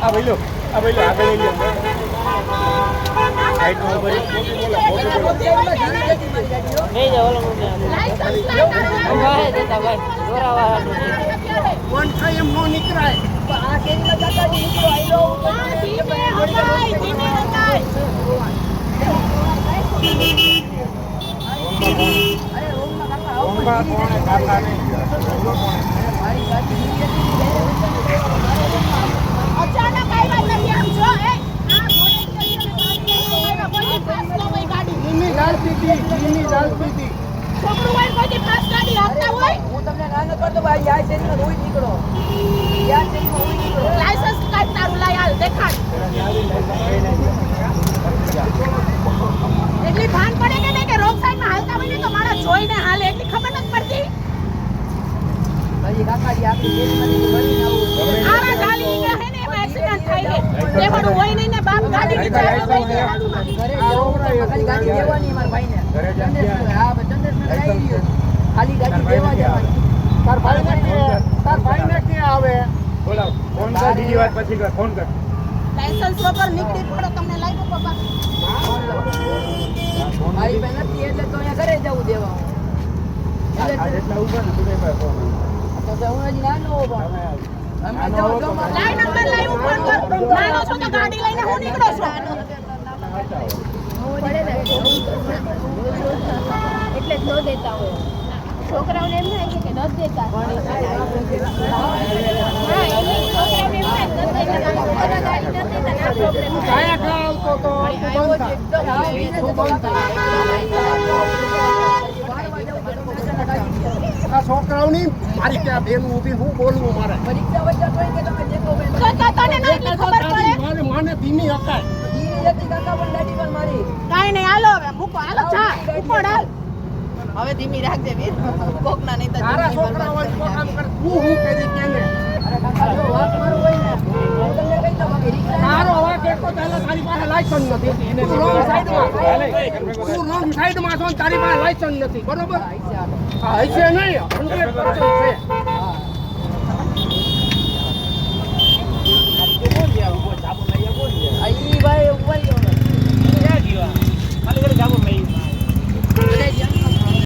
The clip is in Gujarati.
ભાઈ લો આગળ લઈ લો સાઈડમાં ઉભા રહી નહીં જાવ ઓલો ઉભા હે દેતા ભાઈ દોરાવા કોણ થાય એમ નો નીકળાય આ કેરીના કાકા નીકળો આઈલો ધીમે હકાય ધીમે હકાય અરે ઓમના કાકા આવો કોણે કાકા નહીં મારી ગાડી અચાનક આવ્યા નથી આમ જો એ આ ઘોડે ગાડી ધીમી ઝાલતી છોકરું હોય કોઈ ફાસ્ટ ગાડી હાંકતા હોય હું તમને ના ન કરતો ભાઈ આ શેરીમાં રોઈ નીકળો યાર શેરીમાં રોઈ નીકળો લાયસન્સ કાર્ડ તારું લઈ આલ દેખાડ એટલી ભાન પડે કે નહીં કે રોંગ સાઈડમાં હાલતા હોય ને તો મારા જોઈને હાલે એટલી ખબર નથી પડતી ભાઈ કાકાજી આપણી શેરીમાંથી ભરીને આવું આવા ગાડી કે હે ને એમાં એક્સિડન્ટ થાય છે દેવાનું હોય નહીં ને બાપ ગાડી ની ચાલુ થઈ ગઈ હાલુમાં ઘરે જવું ખાલી ગાડી દેવાની મારા ભાઈને ઘરે હા ચંદ્રેશ આવી ગયો ખાલી ગાડી દેવા જવાની તાર ભાઈને કે આવે બોલાવ ફોન કર બીજી વાત પછી કર ફોન કર લાયસન્સ વગર નીકળી પડો તમને લાગ્યો પપ્પા મારી પાસે નથી એટલે તો અહીંયા ઘરે જવું દેવા જેટલા ઉભા ને તું ભાઈ ફોન તો હું હજી નાનો પણ લાઈ નંબર લાઈ હું ફોન કર નાનો છો તો ગાડી લઈને હું નીકળો છો એટલે જ ન દેતા હોય છોકરાઓને એમ થાય છે કે ન દેતા હા એમની છોકરાઓને એમ થાય નથી દેતા ગાડી નથી દેતા આ પ્રોબ્લેમ કાયા ખાવ તો આ છોકરાઓની મારી ત્યાં બેન ઊભી હું બોલવું મારે પરીક્ષા વચ્ચે કોઈ કે તમે દેખો બેન તો તને નથી ખબર પડે માને ધીમી હકાય ધીરી હતી કાકા પણ દાઢી પણ મારી કાઈ નહીં હાલો હવે મૂકો હાલો જા ઉપર હાલ હવે ધીમી રાખજે વીર કોકના નહીં તો તારા છોકરા હોય તો કામ કર તું હું કરી કેને અરે કાકા જો વાત મારું હોય ને હું તમને કહી દઉં કે રિક્ષા તારો વાક એટલો પહેલા તારી પાસે લાયસન્સ નથી તું રોંગ સાઈડમાં છો ને તારી પાસે લાયસન્સ નથી બરોબર હા હશે નહીં 100% છે આઈ ભાઈ